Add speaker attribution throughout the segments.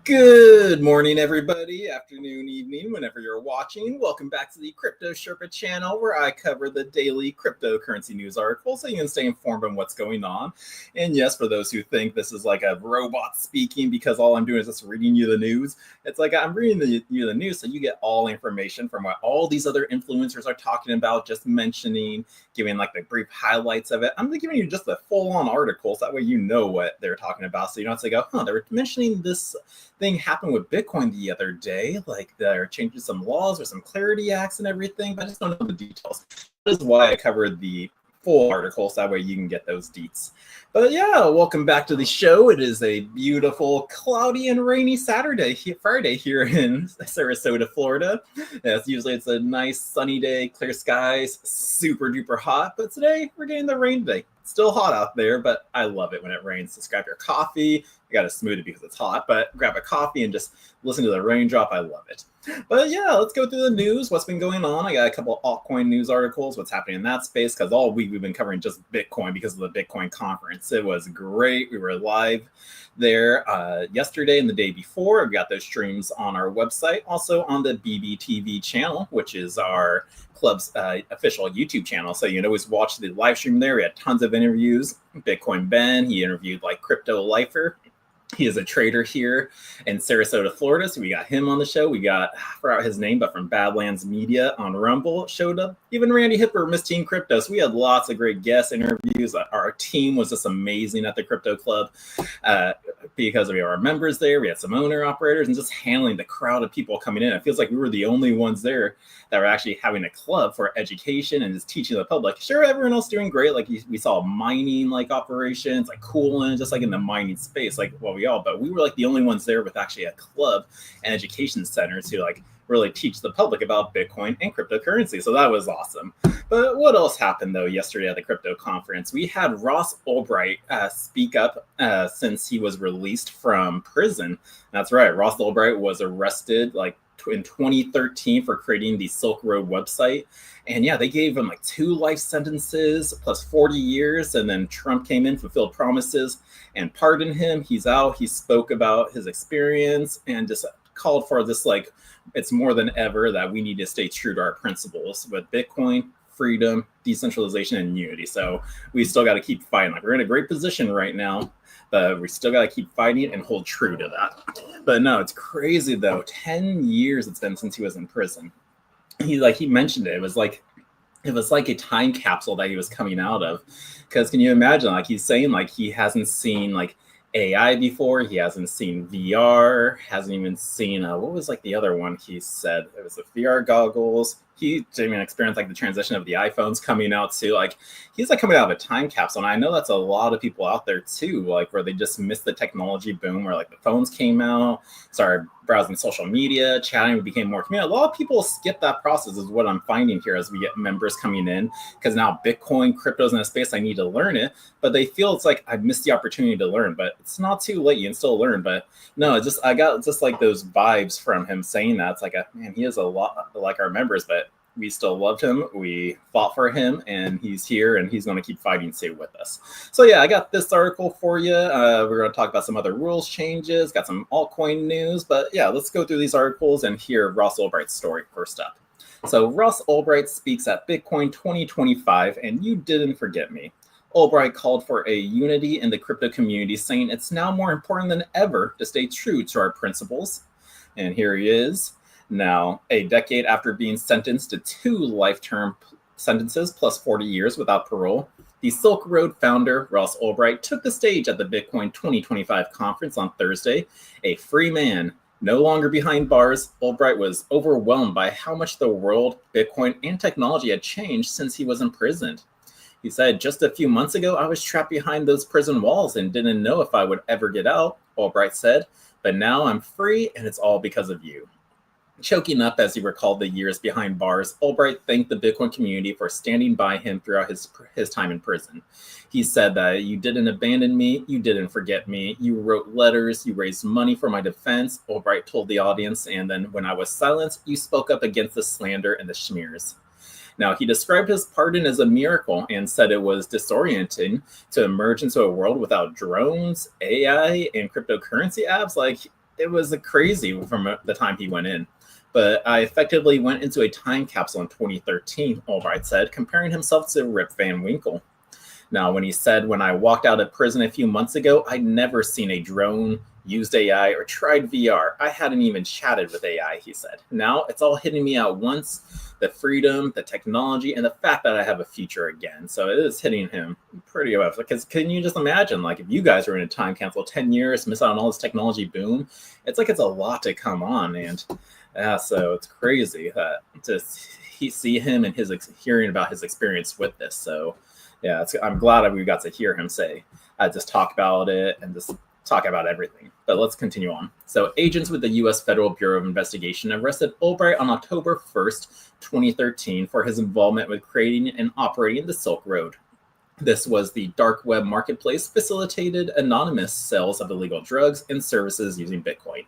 Speaker 1: Good morning, everybody. Afternoon, evening, whenever you're watching. Welcome back to the Crypto Sherpa channel, where I cover the daily cryptocurrency news articles so you can stay informed on what's going on. And yes, for those who think this is like a robot speaking because all I'm doing is just reading you the news, it's like I'm reading you the news so you get all information from what all these other influencers are talking about, just mentioning, giving like the brief highlights of it. I'm giving you just the full-on articles. That way you know what they're talking about, so you don't have to go, they were mentioning this thing happened with Bitcoin the other day, like they're changing some laws or some clarity acts and everything, but I just don't know the details. That is why I covered the full articles, that way you can get those deets. But yeah, welcome back to the show. It is a beautiful, cloudy and rainy Friday here in Sarasota, Florida. Yes, usually it's a nice sunny day, clear skies, super duper hot, but today we're getting the rain today. It's still hot out there, but I love it when it rains. Just grab your coffee. You got to smooth it because it's hot, but grab a coffee and just listen to the raindrop. I love it. But yeah, let's go through the news. What's been going on? I got a couple altcoin news articles, what's happening in that space, because all week we've been covering just Bitcoin because of the Bitcoin conference. It was great. We were live there yesterday and the day before. We got those streams on our website, also on the BBTV channel, which is our club's official YouTube channel. So you can always watch the live stream there. We had tons of interviews. Bitcoin Ben, he interviewed like Crypto Lifer. He is a trader here in Sarasota, Florida. So we got him on the show. We got, I forgot his name, but from Badlands Media on Rumble showed up. Even Randy Hipper, Miss Team Crypto. So we had lots of great guest interviews. Our team was just amazing at the Crypto Club because we have our members there. We had some owner operators and just handling the crowd of people coming in. It feels like we were the only ones there that were actually having a club for education and just teaching the public. Sure, everyone else doing great. Like we saw mining like operations, like cooling, just like in the mining space, like but we were like the only ones there with actually a club and education center to like really teach the public about Bitcoin and cryptocurrency. So that was awesome. But what else happened though yesterday at the crypto conference? We had Ross Ulbricht speak up since he was released from prison. That's right. Ross Ulbricht was arrested like in 2013 for creating the Silk Road website. And yeah, they gave him like 2 life sentences plus 40 years. And then Trump came in, fulfilled promises, and pardoned him. He's out. He spoke about his experience and just called for this, like, it's more than ever that we need to stay true to our principles with Bitcoin, freedom, decentralization, and unity. So we still got to keep fighting. Like, we're in a great position right now, but we still got to keep fighting and hold true to that. But no, it's crazy though. 10 years it's been since he was in prison. He mentioned it. It was like a time capsule that he was coming out of. Because can you imagine, like, he's saying like he hasn't seen like AI before, he hasn't seen VR, hasn't even seen what was like the other one he said? It was the VR goggles. He didn't even experience like the transition of the iPhones coming out too. Like, he's like coming out of a time capsule. And I know that's a lot of people out there too, like where they just missed the technology boom, where like the phones came out, started browsing social media, chatting, we became more community. A lot of people skip that process is what I'm finding here as we get members coming in, because now Bitcoin, crypto's in a space I need to learn it, but they feel it's like I've missed the opportunity to learn. But it's not too late, you can still learn. But no, I got just like those vibes from him saying that. It's like, man, he is a lot like our members, but we still loved him. We fought for him, and he's here, and he's going to keep fighting too with us. So yeah, I got this article for you. We're going to talk about some other rules changes, got some altcoin news, but yeah, let's go through these articles and hear Ross Ulbricht's story first up. So Ross Ulbricht speaks at Bitcoin 2025, and you didn't forget me. Ulbricht called for a unity in the crypto community, saying it's now more important than ever to stay true to our principles. And here he is. Now, a decade after being sentenced to 2 life-term sentences plus 40 years without parole, the Silk Road founder, Ross Ulbricht, took the stage at the Bitcoin 2025 conference on Thursday. A free man, no longer behind bars, Ulbricht was overwhelmed by how much the world, Bitcoin, and technology had changed since he was imprisoned. He said, "Just a few months ago, I was trapped behind those prison walls and didn't know if I would ever get out," Ulbricht said. "But now I'm free, and it's all because of you." Choking up as he recalled the years behind bars, Ulbricht thanked the Bitcoin community for standing by him throughout his time in prison. He said that "you didn't abandon me, you didn't forget me, you wrote letters, you raised money for my defense," Ulbricht told the audience, "and then when I was silenced, you spoke up against the slander and the smears." Now, he described his pardon as a miracle and said it was disorienting to emerge into a world without drones, AI, and cryptocurrency apps. Like, it was crazy from the time he went in. But I effectively went into a time capsule in 2013, Albright said, comparing himself to Rip Van Winkle. Now, when he said, when I walked out of prison a few months ago, I'd never seen a drone, used AI, or tried VR. I hadn't even chatted with AI, he said. Now it's all hitting me at once, the freedom, the technology, and the fact that I have a future again. So it is hitting him pretty well. Because can you just imagine, like, if you guys were in a time capsule 10 years, miss out on all this technology boom, it's like it's a lot to come on. And so it's crazy to see him and hearing about his experience with this. So yeah, I'm glad that we got to hear him say, just talk about it and just talk about everything. But let's continue on. So agents with the U.S. Federal Bureau of Investigation arrested Albright on October 1st, 2013 for his involvement with creating and operating the Silk Road. This was the dark web marketplace facilitated anonymous sales of illegal drugs and services using Bitcoin.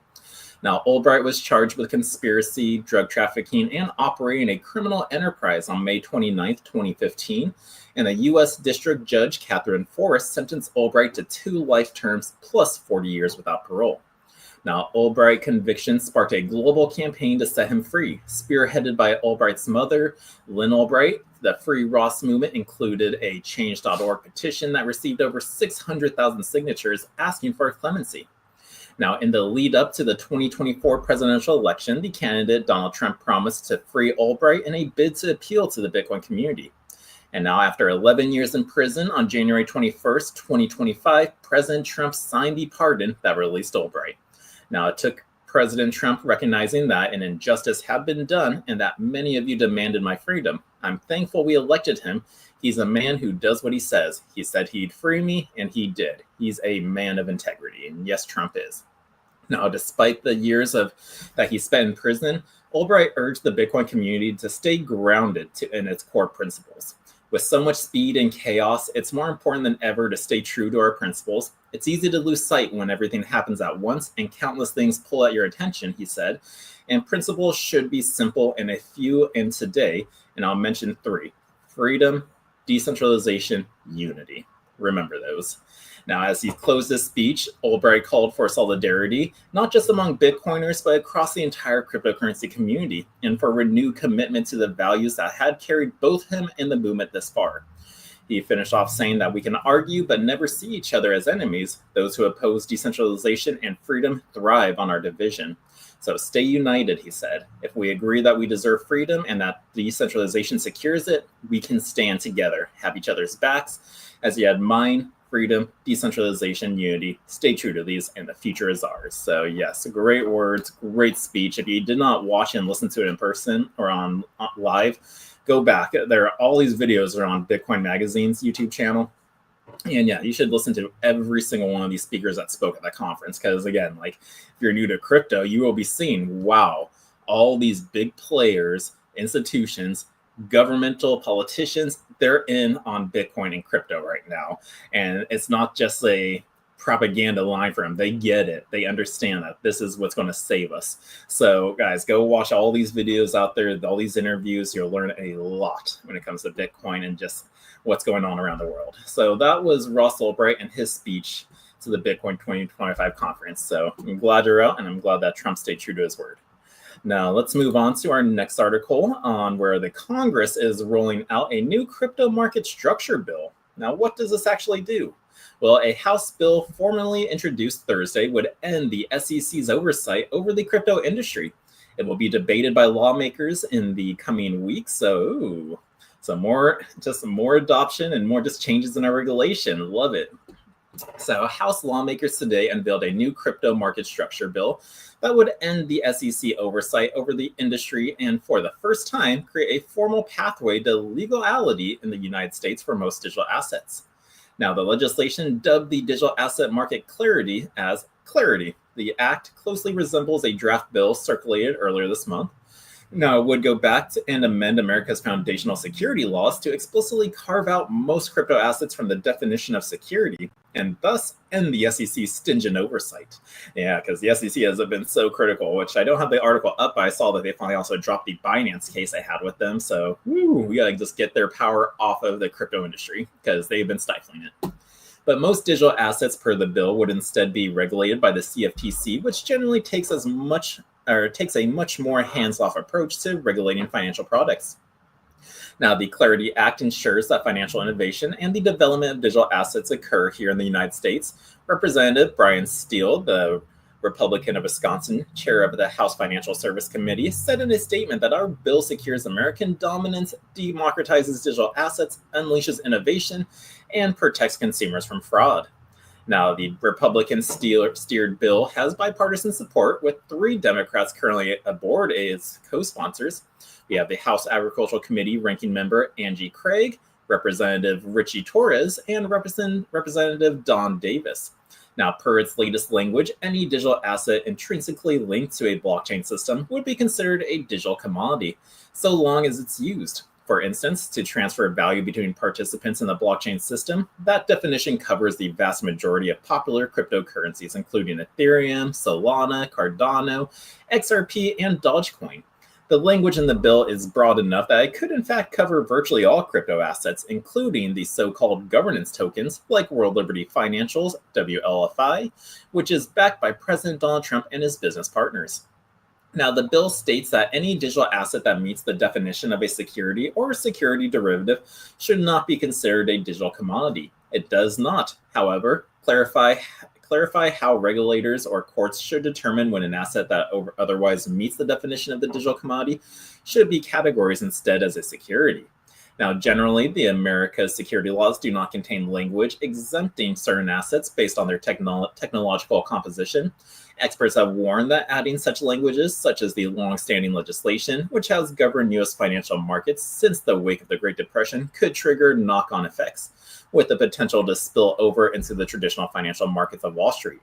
Speaker 1: Now, Albright was charged with conspiracy, drug trafficking, and operating a criminal enterprise on May 29, 2015, and a U.S. District Judge, Catherine Forrest, sentenced Albright to 2 life terms plus 40 years without parole. Now, Albright's conviction sparked a global campaign to set him free, spearheaded by Albright's mother, Lynn Albright. The Free Ross movement included a Change.org petition that received over 600,000 signatures asking for clemency. Now, in the lead up to the 2024 presidential election, the candidate Donald Trump promised to free Albright in a bid to appeal to the Bitcoin community. And now, after 11 years in prison, on January 21st, 2025, President Trump signed the pardon that released Albright. Now, it took President Trump recognizing that an injustice had been done and that many of you demanded my freedom. I'm thankful we elected him. He's a man who does what he says. He said he'd free me, and he did. He's a man of integrity, and yes, Trump is. Now, despite the years that he spent in prison, Albright urged the Bitcoin community to stay grounded in its core principles. With so much speed and chaos, it's more important than ever to stay true to our principles. It's easy to lose sight when everything happens at once and countless things pull at your attention, he said. And principles should be simple and a few in today, and I'll mention 3. Freedom, decentralization, unity. Remember those. Now, as he closed his speech, Albright called for solidarity, not just among Bitcoiners, but across the entire cryptocurrency community, and for renewed commitment to the values that had carried both him and the movement this far. He finished off saying that we can argue but never see each other as enemies. Those who oppose decentralization and freedom thrive on our division. So stay united, he said. If we agree that we deserve freedom and that decentralization secures it, we can stand together, have each other's backs, as he had mine, freedom, decentralization, unity. Stay true to these, and the future is ours. So yes, great words, great speech. If you did not watch and listen to it in person or on live, go back. There are all these videos are on Bitcoin Magazine's YouTube channel. And yeah, you should listen to every single one of these speakers that spoke at that conference. Because again, like if you're new to crypto, you will be seeing, wow, all these big players, institutions, governmental politicians, they're in on Bitcoin and crypto right now. And it's not just a propaganda line for them. They get it. They understand that this is what's going to save us. So guys, go watch all these videos out there, all these interviews. You'll learn a lot when it comes to Bitcoin and just what's going on around the world. So that was Ross Albright and his speech to the Bitcoin 2025 conference. So I'm glad you're out, and I'm glad that Trump stayed true to his word. Now let's move on to our next article on where the Congress is rolling out a new crypto market structure bill. Now, what does this actually do? Well, a House bill formally introduced Thursday would end the SEC's oversight over the crypto industry. It will be debated by lawmakers in the coming weeks. So more adoption and more just changes in our regulation. Love it. So House lawmakers today unveiled a new crypto market structure bill that would end the SEC oversight over the industry and for the first time create a formal pathway to legality in the United States for most digital assets. Now, the legislation dubbed the digital asset market Clarity as Clarity. The act closely resembles a draft bill circulated earlier this month. Now, it would go back to and amend America's foundational security laws to explicitly carve out most crypto assets from the definition of security and thus end the SEC's stingent oversight. Yeah, because the SEC has been so critical, which I don't have the article up, but I saw that they finally also dropped the Binance case I had with them. So we got to just get their power off of the crypto industry because they've been stifling it. But most digital assets per the bill would instead be regulated by the CFTC, which generally takes a much more hands-off approach to regulating financial products. Now, the Clarity Act ensures that financial innovation and the development of digital assets occur here in the United States. Representative Brian Steele, the Republican of Wisconsin, chair of the House Financial Service Committee, said in a statement that our bill secures American dominance, democratizes digital assets, unleashes innovation, and protects consumers from fraud. Now, the Republican steered bill has bipartisan support, with 3 Democrats currently aboard as co-sponsors. We have the House Agricultural Committee ranking member Angie Craig, Representative Richie Torres, and Representative Don Davis. Now, per its latest language, any digital asset intrinsically linked to a blockchain system would be considered a digital commodity, so long as it's used. For instance, to transfer value between participants in the blockchain system, that definition covers the vast majority of popular cryptocurrencies, including Ethereum, Solana, Cardano, XRP, and Dogecoin. The language in the bill is broad enough that it could in fact cover virtually all crypto assets, including the so-called governance tokens like World Liberty Financial's WLFI, which is backed by President Donald Trump and his business partners. Now, the bill states that any digital asset that meets the definition of a security or security derivative should not be considered a digital commodity. It does not, however, clarify how regulators or courts should determine when an asset that otherwise meets the definition of the digital commodity should be categorized instead as a security. Now, generally, the America's security laws do not contain language exempting certain assets based on their technological composition. Experts have warned that adding such languages, such as the long-standing legislation, which has governed U.S. financial markets since the wake of the Great Depression, could trigger knock-on effects, with the potential to spill over into the traditional financial markets of Wall Street.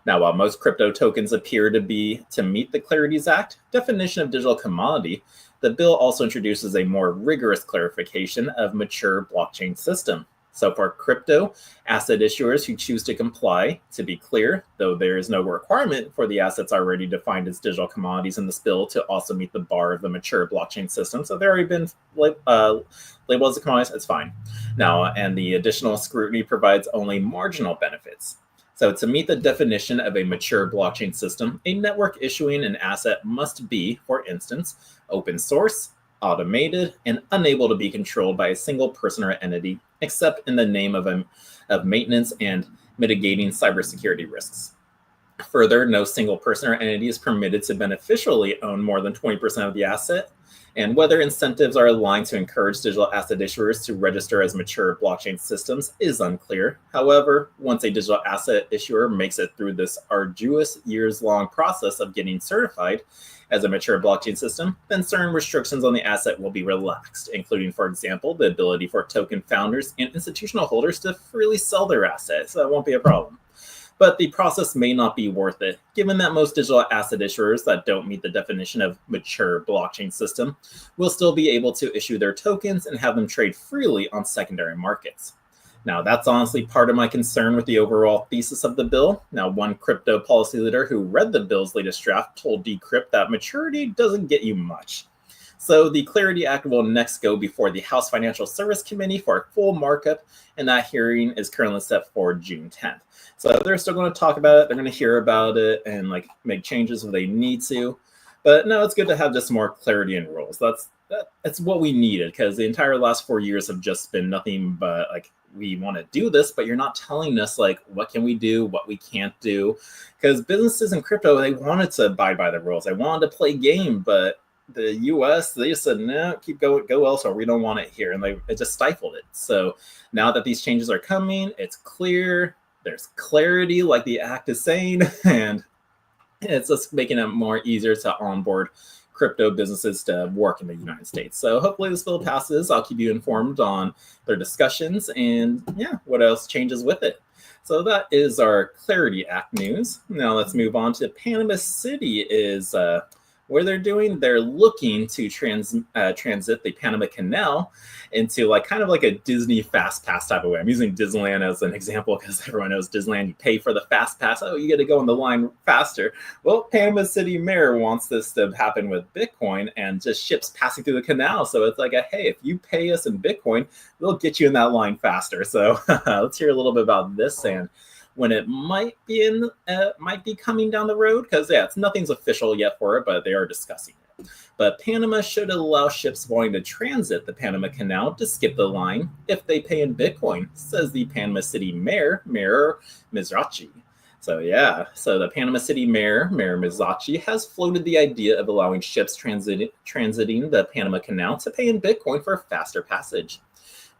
Speaker 1: Now, while most crypto tokens appear to meet the Clarities Act definition of digital commodity, the bill also introduces a more rigorous clarification of mature blockchain system. So for crypto asset issuers who choose to comply, to be clear, though there is no requirement for the assets already defined as digital commodities in this bill to also meet the bar of the mature blockchain system, so they've already been labeled as a commodity, it's fine. Now, and the additional scrutiny provides only marginal benefits. So to meet the definition of a mature blockchain system, a network issuing an asset must be, for instance, open source, automated, and unable to be controlled by a single person or entity, except in the name of maintenance and mitigating cybersecurity risks. Further, no single person or entity is permitted to beneficially own more than 20% of the asset, and whether incentives are aligned to encourage digital asset issuers to register as mature blockchain systems is unclear. However, once a digital asset issuer makes it through this arduous years-long process of getting certified as a mature blockchain system, then certain restrictions on the asset will be relaxed, including, for example, the ability for token founders and institutional holders to freely sell their assets. So that won't be a problem. But the process may not be worth it, given that most digital asset issuers that don't meet the definition of mature blockchain system will still be able to issue their tokens and have them trade freely on secondary markets. Now, that's honestly part of my concern with the overall thesis of the bill. Now, one crypto policy leader who read the bill's latest draft told Decrypt that maturity doesn't get you much. So the Clarity Act will next go before the House Financial Service Committee for a full markup, and that hearing is currently set for June 10th. So they're still going to talk about it, they're going to hear about it, and make changes if they need to. But no, it's good to have just more clarity in rules. That's what we needed, because the entire last 4 years have just been nothing but we want to do this, but you're not telling us what can we do, what we can't do. Because businesses in crypto, they wanted to abide by the rules. They wanted to play game, but the US, they just said, no, go elsewhere. We don't want it here. And it just stifled it. So now that these changes are coming, it's clear, there's clarity, like the act is saying, and it's just making it more easier to onboard crypto businesses to work in the United States. So hopefully this bill passes. I'll keep you informed on their discussions and what else changes with it. So that is our Clarity Act news. Now let's move on to Panama City is What they're doing, they're looking to transit the Panama Canal into like kind of like a Disney fast pass type of way. I'm using Disneyland as an example because everyone knows Disneyland. You pay for the fast pass. Oh, you get to go in the line faster. Well, Panama City Mayor wants this to happen with Bitcoin and just ships passing through the canal. So it's like, hey, if you pay us in Bitcoin, we'll get you in that line faster. So let's hear a little bit about this and when it might be coming down the road, because nothing's official yet for it, but they are discussing it. But Panama should allow ships wanting to transit the Panama Canal to skip the line if they pay in Bitcoin, says the Panama City Mayor Mizrachi. So the Panama City Mayor Mizrachi has floated the idea of allowing ships transiting the Panama Canal to pay in Bitcoin for faster passage.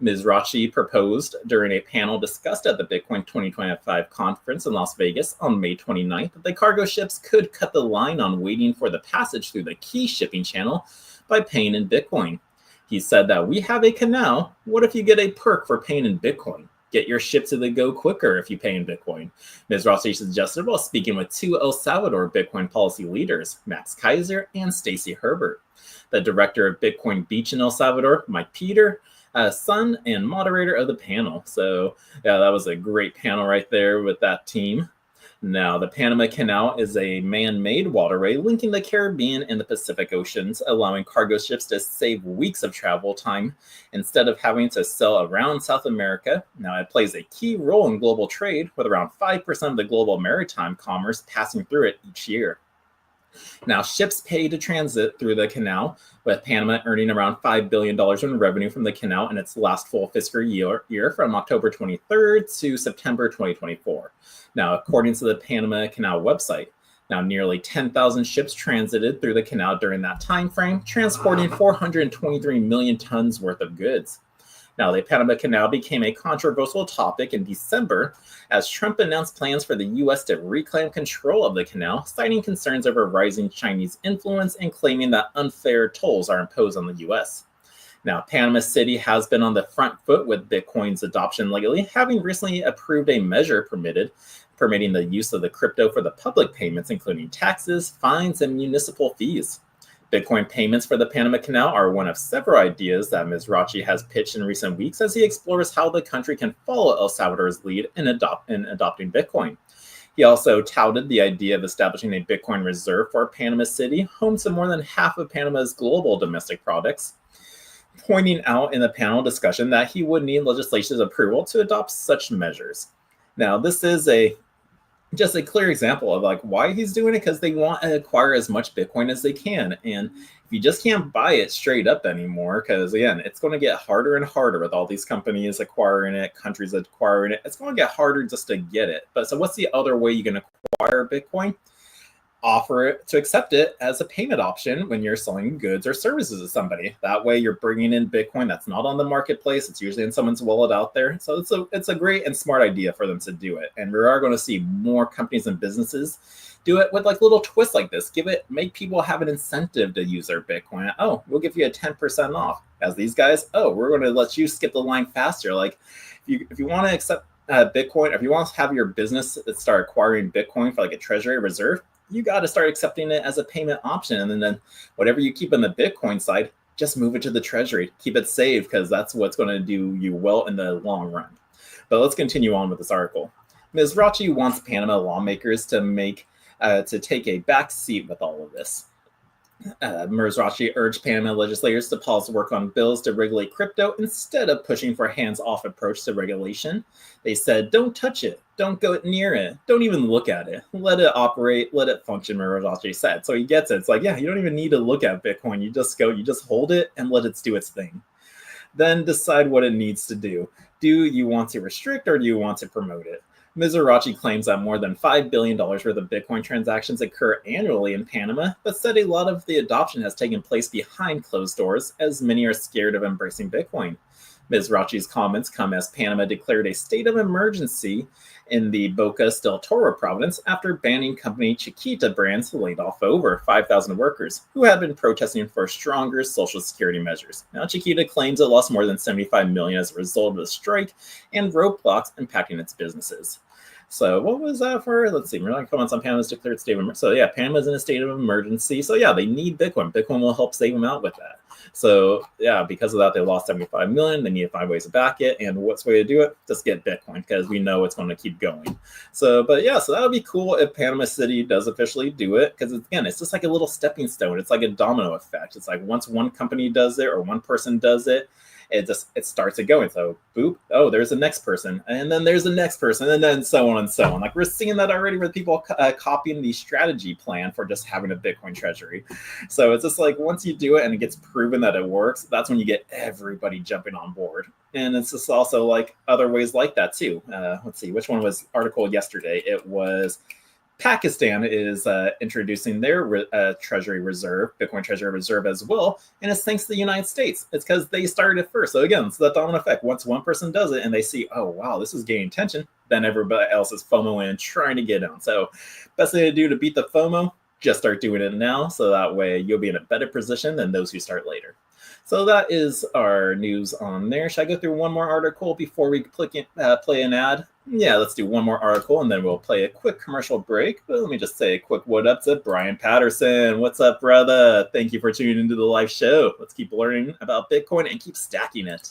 Speaker 1: Mizrachi proposed during a panel discussed at the Bitcoin 2025 conference in Las Vegas on May 29th that the cargo ships could cut the line on waiting for the passage through the key shipping channel by paying in Bitcoin. He said that we have a canal. What if you get a perk for paying in Bitcoin? Get your ship to the go quicker if you pay in Bitcoin. Mizrachi suggested while speaking with two El Salvador Bitcoin policy leaders, Max Kaiser and Stacy Herbert. The director of Bitcoin Beach in El Salvador, Mike Peter, son and moderator of the panel. So that was a great panel right there with that team. Now, the Panama Canal is a man-made waterway linking the Caribbean and the Pacific Oceans, allowing cargo ships to save weeks of travel time instead of having to sail around South America. Now, it plays a key role in global trade, with around 5% of the global maritime commerce passing through it each year. Now, ships pay to transit through the canal, with Panama earning around $5 billion in revenue from the canal in its last full fiscal year from October 23rd to September 2024. Now, according to the Panama Canal website, nearly 10,000 ships transited through the canal during that time frame, transporting 423 million tons worth of goods. Now, the Panama Canal became a controversial topic in December as Trump announced plans for the U.S. to reclaim control of the canal, citing concerns over rising Chinese influence and claiming that unfair tolls are imposed on the U.S. Now, Panama City has been on the front foot with Bitcoin's adoption lately, having recently approved a measure permitting the use of the crypto for the public payments, including taxes, fines, and municipal fees. Bitcoin payments for the Panama Canal are one of several ideas that Mizrachi has pitched in recent weeks as he explores how the country can follow El Salvador's lead in adopting Bitcoin. He also touted the idea of establishing a Bitcoin reserve for Panama City, home to more than half of Panama's global domestic products, pointing out in the panel discussion that he would need legislation's approval to adopt such measures. Now, this is just a clear example of like why he's doing it, because they want to acquire as much Bitcoin as they can. And if you just can't buy it straight up anymore, because again, it's going to get harder and harder with all these companies acquiring it, countries acquiring it. It's going to get harder just to get it. But so what's the other way you can acquire Bitcoin? Offer it to accept it as a payment option when you're selling goods or services to somebody. That way you're bringing in Bitcoin that's not on the marketplace. It's usually in someone's wallet out there. So it's a great and smart idea for them to do it. And we are going to see more companies and businesses do it with like little twists like this. Make people have an incentive to use their Bitcoin. Oh, we'll give you a 10% off. As these guys, we're going to let you skip the line faster. Like if you want to accept Bitcoin, if you want to have your business start acquiring Bitcoin for like a treasury reserve, you got to start accepting it as a payment option. And then whatever you keep on the Bitcoin side, just move it to the treasury. Keep it safe, because that's what's going to do you well in the long run. But let's continue on with this article. Mizrachi wants Panama lawmakers to take a back seat with all of this. Mizrachi urged Panama legislators to pause work on bills to regulate crypto instead of pushing for a hands-off approach to regulation. They said, don't touch it. Don't go near it. Don't even look at it. Let it operate. Let it function, Mizrachi said. So he gets it. It's like, you don't even need to look at Bitcoin. You just hold it and let it do its thing. Then decide what it needs to do. Do you want to restrict or do you want to promote it? Mizrachi claims that more than $5 billion worth of Bitcoin transactions occur annually in Panama, but said a lot of the adoption has taken place behind closed doors, as many are scared of embracing Bitcoin. Mizrachi's comments come as Panama declared a state of emergency in the Bocas del Toro province after banning company Chiquita Brands laid off over 5,000 workers who had been protesting for stronger social security measures. Now, Chiquita claims it lost more than $75 million as a result of the strike and roadblocks impacting its businesses. So what was that for? Let's see. We're comments on Panama's declared state of emergency. So yeah, Panama's in a state of emergency. So yeah, they need Bitcoin. Bitcoin will help save them out with that. So yeah, because of that, they lost 75 million. They need to find ways to back it. And what's the way to do it? Just get Bitcoin, because we know it's going to keep going. So, but yeah, so that would be cool if Panama City does officially do it, because again, it's just like a little stepping stone. It's like a domino effect. It's like once one company does it or one person does it, it starts it going. So boop, oh, there's the next person, and then there's the next person, and then so on and so on. Like we're seeing that already with people copying the strategy plan for just having a Bitcoin treasury. So it's just like once you do it and it gets proven that it works, that's when you get everybody jumping on board. And it's just also like other ways like that too. Let's see, which one was article yesterday? It was Pakistan is introducing their treasury reserve, Bitcoin treasury reserve as well, and it's thanks to the United States. It's because they started it first. So again, it's the domino effect. Once one person does it and they see, oh wow, this is gaining attention, then everybody else is FOMO in trying to get on. So best thing to do to beat the FOMO, just start doing it now, so that way you'll be in a better position than those who start later. So that is our news on there. Should I go through one more article before we play an ad? Yeah, let's do one more article and then we'll play a quick commercial break. But let me just say a quick what up to Brian Patterson. What's up, brother? Thank you for tuning into the live show. Let's keep learning about Bitcoin and keep stacking it.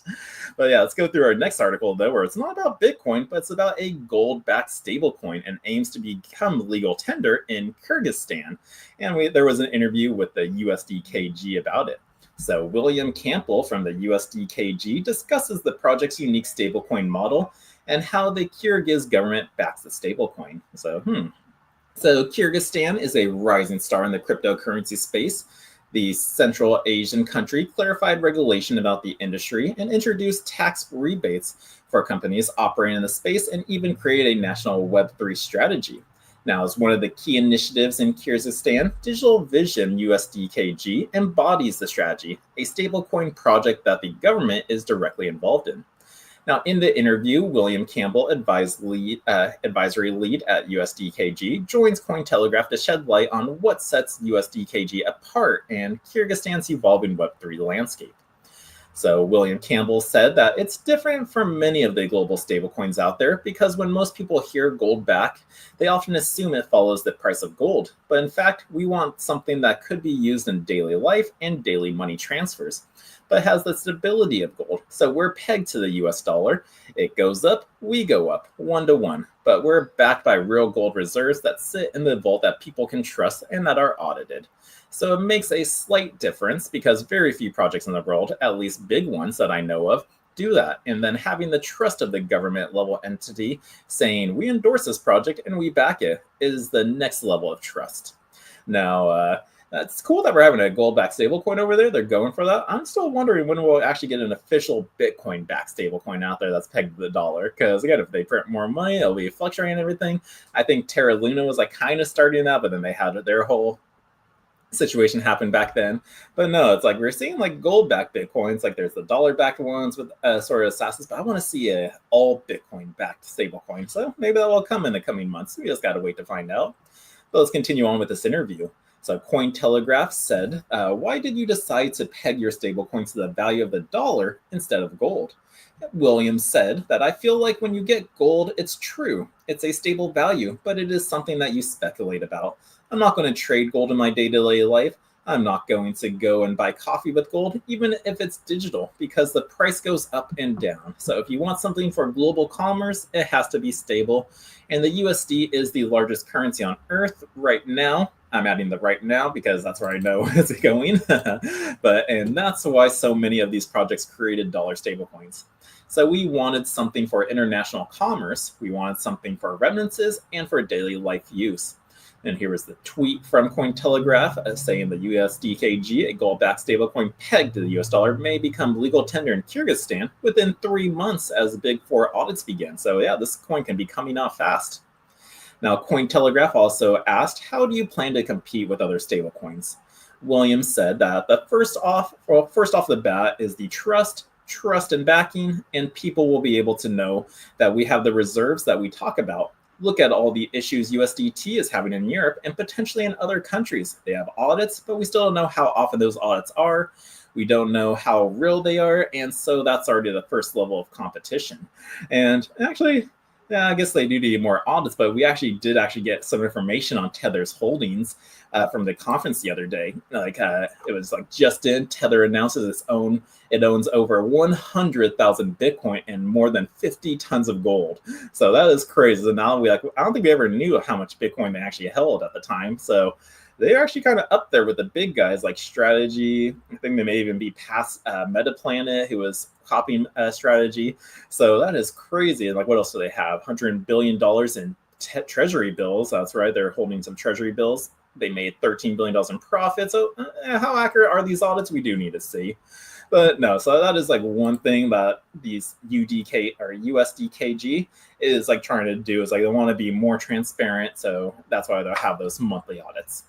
Speaker 1: But yeah, let's go through our next article though, where it's not about Bitcoin, but it's about a gold-backed stablecoin and aims to become legal tender in Kyrgyzstan. And there was an interview with the USDKG about it. So William Campbell from the USDKG discusses the project's unique stablecoin model and how the Kyrgyz government backs the stablecoin. So Kyrgyzstan is a rising star in the cryptocurrency space. The Central Asian country clarified regulation about the industry and introduced tax rebates for companies operating in the space, and even created a national Web3 strategy. Now, as one of the key initiatives in Kyrgyzstan, Digital Vision USDKG embodies the strategy, a stablecoin project that the government is directly involved in. Now, in the interview, William Campbell, advisory lead at USDKG, joins Cointelegraph to shed light on what sets USDKG apart and Kyrgyzstan's evolving Web3 landscape. So William Campbell said that it's different from many of the global stablecoins out there, because when most people hear gold back, they often assume it follows the price of gold. But in fact, we want something that could be used in daily life and daily money transfers, but has the stability of gold. So we're pegged to the US dollar. It goes up, we go up, 1-to-1. But we're backed by real gold reserves that sit in the vault that people can trust and that are audited. So it makes a slight difference, because very few projects in the world, at least big ones that I know of, do that. And then having the trust of the government level entity saying, we endorse this project and we back it, is the next level of trust. Now, it's cool that we're having a gold-backed stablecoin over there. They're going for that. I'm still wondering when we'll actually get an official Bitcoin-backed stablecoin out there that's pegged to the dollar. Because again, if they print more money, it'll be fluctuating and everything. I think Terra Luna was like kind of starting that, but then they had their whole situation happened back then. But no, it's like we're seeing like gold-backed Bitcoins. Like there's the dollar-backed ones with sort of assassins, but I want to see a all Bitcoin-backed stablecoin. So maybe that will come in the coming months. We just got to wait to find out. But let's continue on with this interview. So Cointelegraph said, why did you decide to peg your stablecoin to the value of the dollar instead of gold? Williams said that I feel like when you get gold, it's true. It's a stable value, but it is something that you speculate about. I'm not going to trade gold in my day-to-day life. I'm not going to go and buy coffee with gold, even if it's digital, because the price goes up and down. So if you want something for global commerce, it has to be stable. And the USD is the largest currency on Earth right now. I'm adding the right now because that's where I know it's going. And that's why so many of these projects created dollar stablecoins. So we wanted something for international commerce. We wanted something for remittances and for daily life use. And here was the tweet from Cointelegraph saying the USDKG, a gold-backed stablecoin pegged to the US dollar, may become legal tender in Kyrgyzstan within 3 months as the Big Four audits begin. So yeah, this coin can be coming out fast. Now, Cointelegraph also asked, how do you plan to compete with other stablecoins? Williams said that the first off the bat is the trust and backing, and people will be able to know that we have the reserves that we talk about. Look at all the issues USDT is having in Europe and potentially in other countries. They have audits, but we still don't know how often those audits are. We don't know how real they are, and so that's already the first level of competition. And actually, Yeah, I guess they do need more audits, but we actually did get some information on Tether's holdings from the conference the other day. It was like just in Tether announces it owns over 100,000 Bitcoin and more than 50 tons of gold. So that is crazy. So now I don't think we ever knew how much Bitcoin they actually held at the time. So they're actually kind of up there with the big guys like Strategy. I think they may even be past Metaplanet, who was copying Strategy. So that is crazy. And like, what else do they have? $100 billion in treasury bills. That's right. They're holding some treasury bills. They made $13 billion in profit. So how accurate are these audits? We do need to see. But no, so that is like one thing that these UDK or USDKG is like trying to do is like they want to be more transparent. So that's why they'll have those monthly audits.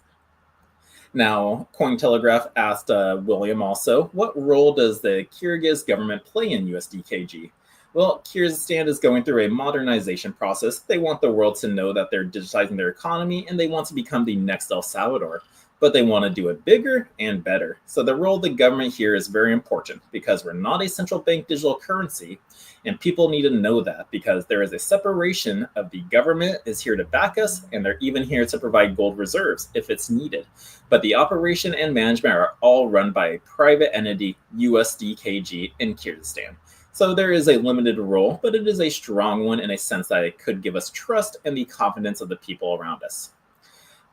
Speaker 1: Now, Cointelegraph asked William also, what role does the Kyrgyz government play in USDKG? Well, Kyrgyzstan is going through a modernization process. They want the world to know that they're digitizing their economy and they want to become the next El Salvador. But they want to do it bigger and better. So the role of the government here is very important because we're not a central bank digital currency. And people need to know that because there is a separation of the government is here to back us, and they're even here to provide gold reserves if it's needed. But the operation and management are all run by a private entity, USDKG, in Kyrgyzstan. So there is a limited role, but it is a strong one in a sense that it could give us trust and the confidence of the people around us.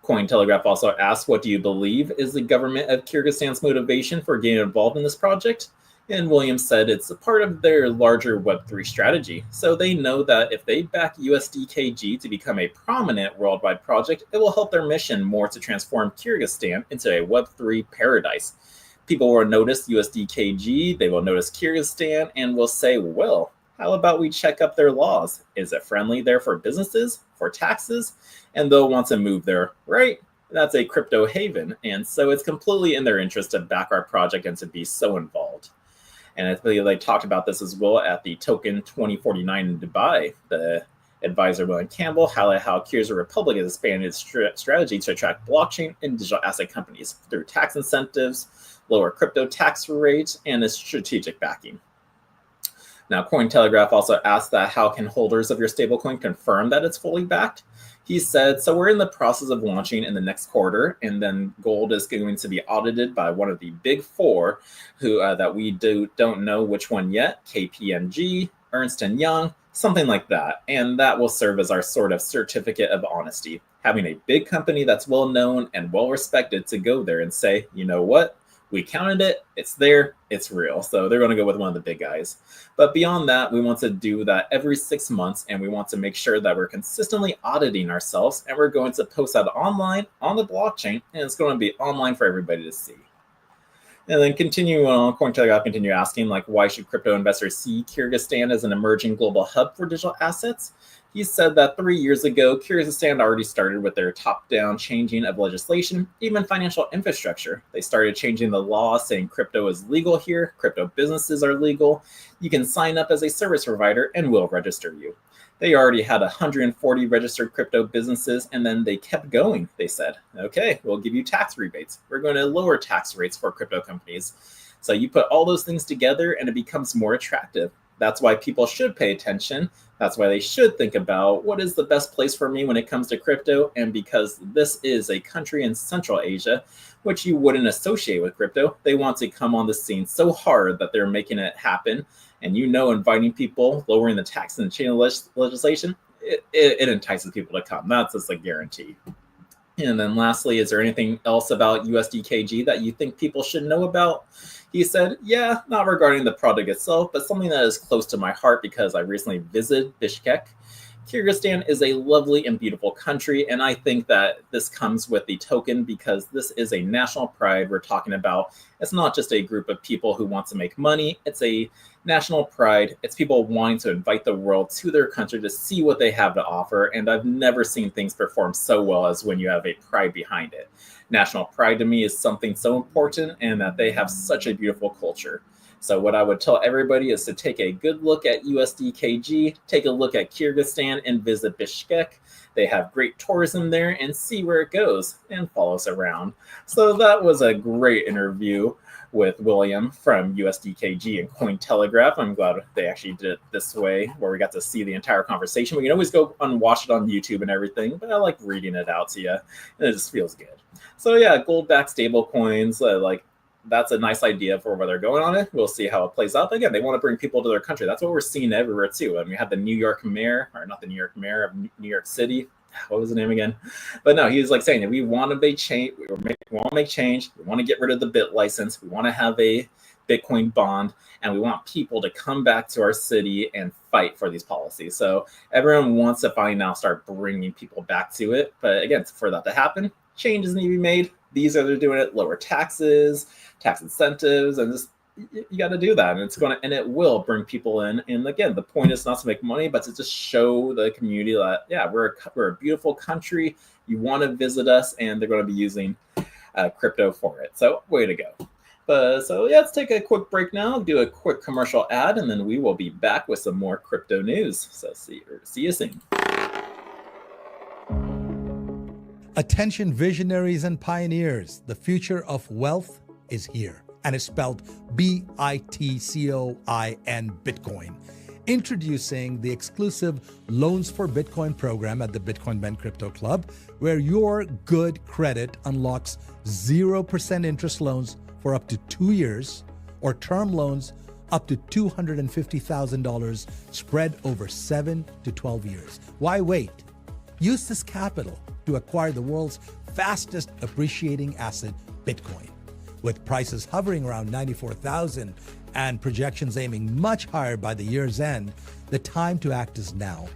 Speaker 1: Cointelegraph also asked, what do you believe is the government of Kyrgyzstan's motivation for getting involved in this project? And Williams said it's a part of their larger Web3 strategy. So they know that if they back USDKG to become a prominent worldwide project, it will help their mission more to transform Kyrgyzstan into a Web3 paradise. People will notice USDKG, they will notice Kyrgyzstan, and will say, well, how about we check up their laws? Is it friendly there for businesses, for taxes? And they'll want to move there, right? That's a crypto haven. And so it's completely in their interest to back our project and to be so involved. And I believe they talked about this as well at the Token 2049 in Dubai. The advisor, William Campbell, highlighted how Kyrgyz Republic has expanded its strategy to attract blockchain and digital asset companies through tax incentives, lower crypto tax rates, and a strategic backing. Now, Cointelegraph also asked that how can holders of your stablecoin confirm that it's fully backed? He said, so we're in the process of launching in the next quarter, and then gold is going to be audited by one of the big four who that we don't know which one yet, KPMG, Ernst & Young, something like that. And that will serve as our sort of certificate of honesty. Having a big company that's well known and well respected to go there and say, you know what? We counted it, it's there, it's real. So they're going to go with one of the big guys. But beyond that, we want to do that every 6 months, and we want to make sure that we're consistently auditing ourselves, and we're going to post that online on the blockchain, and it's going to be online for everybody to see. And then continuing on, Cointelegraph continue asking, like, why should crypto investors see Kyrgyzstan as an emerging global hub for digital assets? He said that 3 years ago, Kyrgyzstan already started with their top-down changing of legislation, even financial infrastructure. They started changing the law, saying crypto is legal here, crypto businesses are legal, you can sign up as a service provider, and we'll register you. They already had 140 registered crypto businesses, and then they kept going. They said, okay, we'll give you tax rebates. We're going to lower tax rates for crypto companies. So you put all those things together, and it becomes more attractive. That's why people should pay attention. That's why they should think about what is the best place for me when it comes to crypto. And because this is a country in Central Asia, which you wouldn't associate with crypto, they want to come on the scene so hard that they're making it happen. And inviting people, lowering the tax and chain legislation, it entices people to come. That's just a guarantee. And then lastly, is there anything else about USDKG that you think people should know about? He said, yeah, not regarding the product itself, but something that is close to my heart because I recently visited Bishkek. Kyrgyzstan is a lovely and beautiful country, and I think that this comes with the token because this is a national pride we're talking about. It's not just a group of people who want to make money. It's a national pride. It's people wanting to invite the world to their country to see what they have to offer, and I've never seen things perform so well as when you have a pride behind it. National pride to me is something so important, and that they have such a beautiful culture. So what I would tell everybody is to take a good look at USDKG, take a look at Kyrgyzstan, and visit Bishkek. They have great tourism there, and see where it goes, and follow us around. So that was a great interview with William from USDKG and Cointelegraph. I'm glad they actually did it this way, where we got to see the entire conversation. We can always go and watch it on YouTube and everything, but I like reading it out to you, and it just feels good. So yeah, gold-backed stable coins, that's a nice idea for where they're going on it. We'll see how it plays out. But again, they want to bring people to their country. That's what we're seeing everywhere too. And we had the New York mayor, or not the New York mayor of New York City. What was his name again? But no, he was like saying that we want to make change. We want to make change. We want to get rid of the bit license. We want to have a Bitcoin bond, and we want people to come back to our city and fight for these policies. So everyone wants to finally now start bringing people back to it. But again, for that to happen, changes need to be made. These are they're doing it, lower taxes, tax incentives, and just you got to do that, and it's going to, and it will bring people in. And again, the point is not to make money, but to just show the community that we're a beautiful country. You want to visit us, and they're going to be using crypto for it. So way to go. But so yeah, let's take a quick break now, do a quick commercial ad, and then we will be back with some more crypto news. So see you soon.
Speaker 2: Attention visionaries and pioneers, the future of wealth is here, and it's spelled BITCOIN, Bitcoin. Introducing the exclusive Loans for Bitcoin program at the Bitcoin Ben Crypto Club, where your good credit unlocks 0% interest loans for up to 2 years, or term loans up to $250,000 spread over 7 to 12 years. Why wait? Use this capital to acquire the world's fastest appreciating asset, Bitcoin. With prices hovering around 94,000 and projections aiming much higher by the year's end, the time to act is now.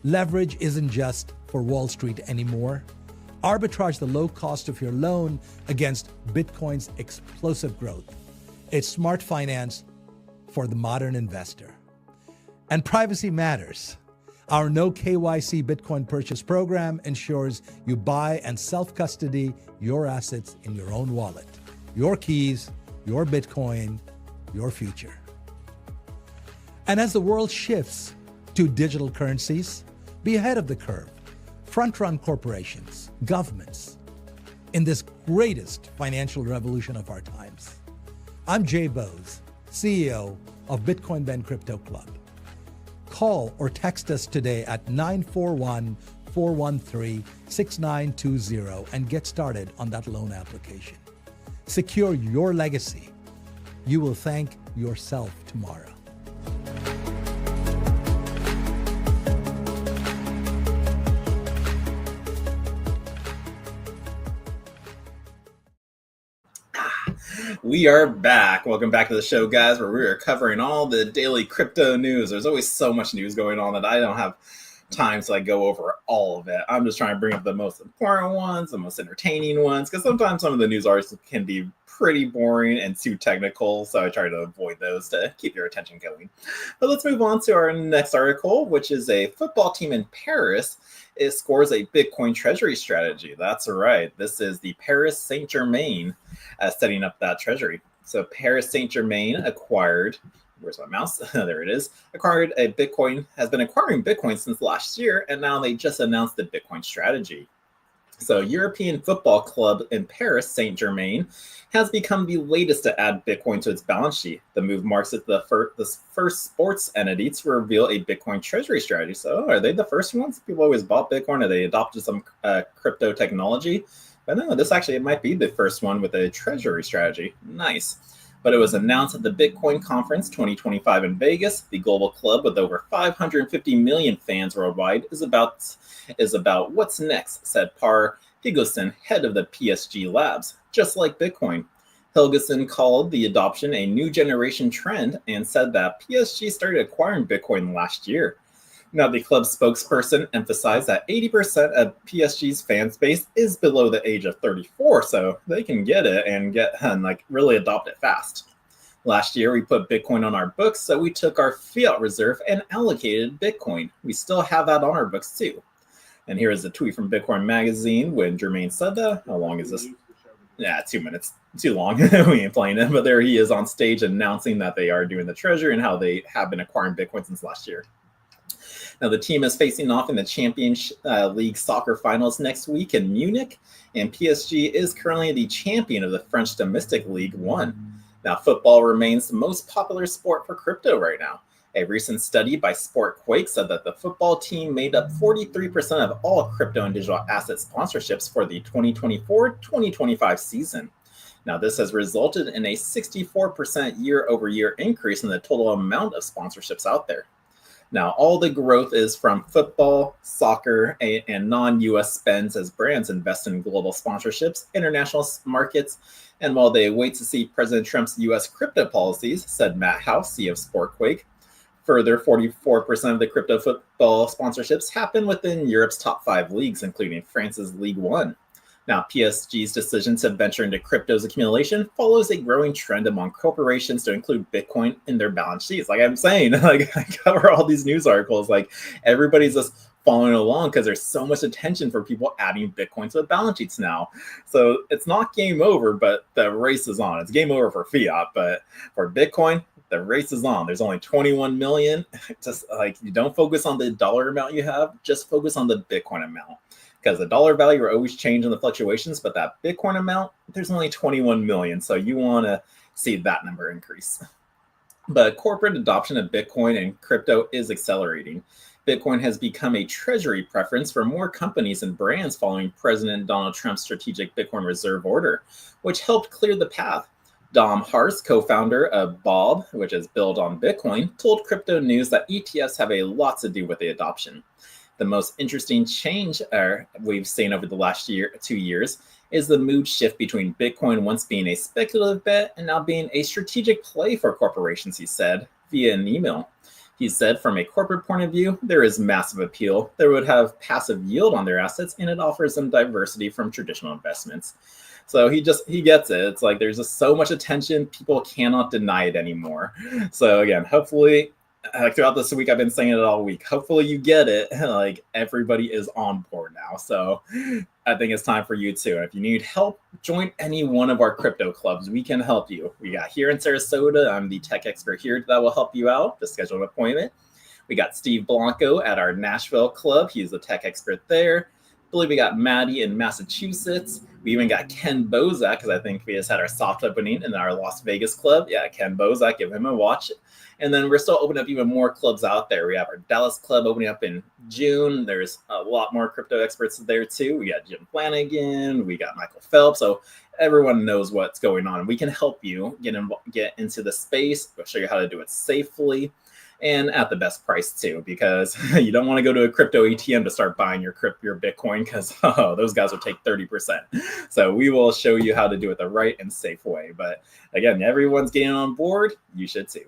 Speaker 2: Leverage isn't just for Wall Street anymore. Arbitrage the low cost of your loan against Bitcoin's explosive growth. It's smart finance for the modern investor. And privacy matters. Our no KYC Bitcoin purchase program ensures you buy and self-custody your assets in your own wallet. Your keys, your Bitcoin, your future. And as the world shifts to digital currencies, be ahead of the curve. Front-run corporations, governments, in this greatest financial revolution of our times. I'm Jay Bose, CEO of Bitcoin Ben Crypto Club. Call or text us today at 941-413-6920 and get started on that loan application. Secure your legacy. You will thank yourself tomorrow.
Speaker 1: We are back. Welcome back to the show, guys, where we are covering all the daily crypto news. There's always so much news going on that I don't have time to go over all of it. I'm just trying to bring up the most important ones, the most entertaining ones, because sometimes some of the news articles can be pretty boring and too technical, so I try to avoid those to keep your attention going. But let's move on to our next article, which is a football team in Paris. It scores a Bitcoin treasury strategy. That's right. This is the Paris Saint-Germain setting up that treasury. So Paris Saint-Germain acquired, where's my mouse? There it is. Acquired a Bitcoin, has been acquiring Bitcoin since last year, and now they just announced the Bitcoin strategy. So European football club in Paris, Saint-Germain, has become the latest to add Bitcoin to its balance sheet. The move marks it the first sports entity to reveal a Bitcoin treasury strategy. So are they the first ones? People always bought Bitcoin, or they adopted some crypto technology. But no, this actually it might be the first one with a treasury strategy. Nice. But it was announced at the Bitcoin Conference 2025 in Vegas. The global club with over 550 million fans worldwide is about what's next, said Par Higelson, head of the PSG Labs. Just like Bitcoin, Helgeson called the adoption a new generation trend and said that PSG started acquiring Bitcoin last year. Now, the club's spokesperson emphasized that 80% of PSG's fan base is below the age of 34, so they can get it and really adopt it fast. Last year, we put Bitcoin on our books, so we took our fiat reserve and allocated Bitcoin. We still have that on our books too. And here is a tweet from Bitcoin Magazine when Germain said that. How long is this? Yeah, 2 minutes. Too long. We ain't playing it, but there he is on stage announcing that they are doing the treasury and how they have been acquiring Bitcoin since last year. Now, the team is facing off in the Champions League soccer finals next week in Munich, and PSG is currently the champion of the French Domestic League 1. Now, football remains the most popular sport for crypto right now. A recent study by SportQuake said that the football team made up 43% of all crypto and digital asset sponsorships for the 2024-2025 season. Now, this has resulted in a 64% year-over-year increase in the total amount of sponsorships out there. Now, all the growth is from football, soccer, and non-US spends as brands invest in global sponsorships, international markets, and while they wait to see President Trump's US crypto policies, said Matt House, CEO of SportQuake. Further, 44% of the crypto football sponsorships happen within Europe's top 5 leagues, including France's Ligue 1. Now, PSG's decision to venture into crypto's accumulation follows a growing trend among corporations to include Bitcoin in their balance sheets. Like I'm saying, like I cover all these news articles, like everybody's just following along because there's so much attention for people adding Bitcoin to the balance sheets now. So it's not game over, but the race is on. It's game over for fiat, but for Bitcoin, the race is on. There's only 21 million. Just like you don't focus on the dollar amount you have, just focus on the Bitcoin amount. Because the dollar value are always changing the fluctuations, but that Bitcoin amount, there's only 21 million. So you want to see that number increase. But corporate adoption of Bitcoin and crypto is accelerating. Bitcoin has become a treasury preference for more companies and brands following President Donald Trump's strategic Bitcoin reserve order, which helped clear the path. Dom Hartz, co-founder of Bob, which is built on Bitcoin, told Crypto News that ETFs have a lot to do with the adoption. The most interesting change we've seen over the last 2 years is the mood shift between Bitcoin once being a speculative bet and now being a strategic play for corporations, he said, via an email. He said, from a corporate point of view, there is massive appeal. They would have passive yield on their assets, and it offers them diversity from traditional investments. So he gets it. It's like there's just so much attention, people cannot deny it anymore. So again, hopefully, throughout this week, I've been saying it all week. Hopefully you get it. Like everybody is on board now. So I think it's time for you too. And if you need help, join any one of our crypto clubs. We can help you. We got here in Sarasota. I'm the tech expert here that will help you out. Just schedule an appointment. We got Steve Blanco at our Nashville club. He's the tech expert there. I believe we got Maddie in Massachusetts. We even got Ken Bozak, because I think we just had our soft opening in our Las Vegas club. Yeah, Ken Bozak, give him a watch. And then we're still opening up even more clubs out there. We have our Dallas club opening up in June. There's a lot more crypto experts there too. We got Jim Flanagan. We got Michael Phelps. So everyone knows what's going on. We can help you get into the space. We'll show you how to do it safely and at the best price too, because you don't want to go to a crypto ATM to start buying your Bitcoin, because those guys will take 30%. So we will show you how to do it the right and safe way. But again, everyone's getting on board. You should too.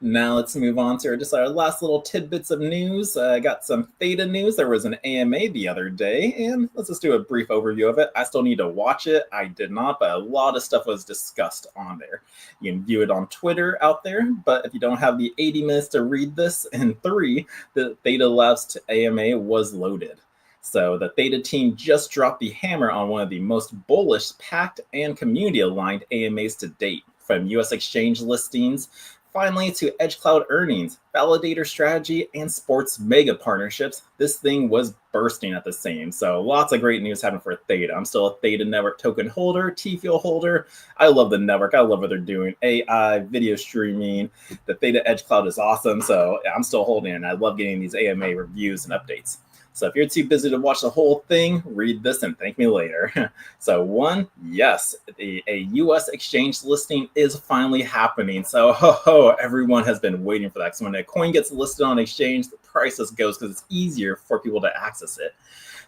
Speaker 1: Now let's move on to just our last little tidbits of news. I got some Theta news. There was an AMA the other day, and let's just do a brief overview of it. I still need to watch it. I did not, but a lot of stuff was discussed on there. You can view it on Twitter out there, but if you don't have the 80 minutes to read this in 3, the Theta Labs AMA was loaded. So the Theta team just dropped the hammer on one of the most bullish, packed, and community-aligned AMAs to date, from U.S. exchange listings finally to edge cloud earnings, validator strategy, and sports mega partnerships. This thing was bursting at the same. So lots of great news happening for Theta. I'm still a Theta network token holder, T-Fuel holder. I love the network. I love what they're doing. AI, video streaming. The Theta Edge Cloud is awesome. So yeah, I'm still holding it. And I love getting these AMA reviews and updates. So if you're too busy to watch the whole thing, read this and thank me later. So 1, yes, a U.S. exchange listing is finally happening. So everyone has been waiting for that. So when a coin gets listed on exchange, the price just goes because it's easier for people to access it.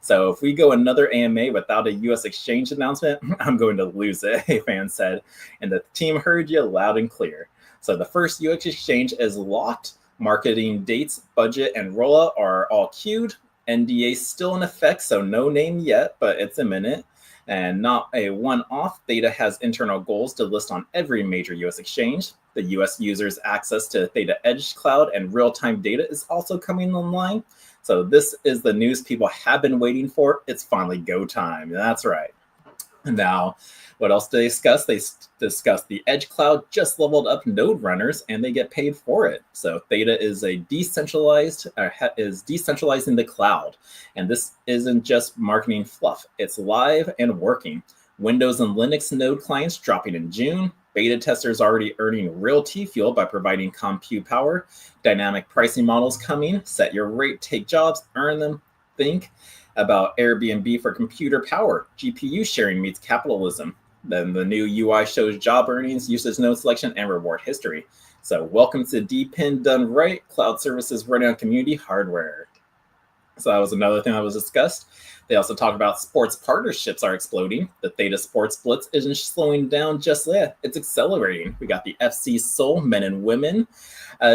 Speaker 1: So if we go another AMA without a U.S. exchange announcement, I'm going to lose it, a fan said. And the team heard you loud and clear. So the first U.S. exchange is locked. Marketing dates, budget, and rollout are all queued. NDA still in effect, so no name yet, but it's imminent. And not a one-off. Theta has internal goals to list on every major U.S. exchange. The U.S. users' access to Theta Edge Cloud and real-time data is also coming online. So this is the news people have been waiting for. It's finally go time. That's right. Now, what else do they discuss? They discuss the Edge Cloud just leveled up node runners, and they get paid for it. So Theta is decentralizing the cloud. And this isn't just marketing fluff. It's live and working. Windows and Linux node clients dropping in June. beta testers already earning real T-Fuel by providing compute power. Dynamic pricing models coming. Set your rate, take jobs, earn them. Think about Airbnb for computer power. GPU sharing meets capitalism. Then the new UI shows job earnings, usage node selection, and reward history. So welcome to DPIN done right, cloud services running on community hardware. So that was another thing that was discussed. They also talked about sports partnerships are exploding. The Theta Sports Blitz isn't slowing down just yet. It's accelerating. We got the FC Seoul men and women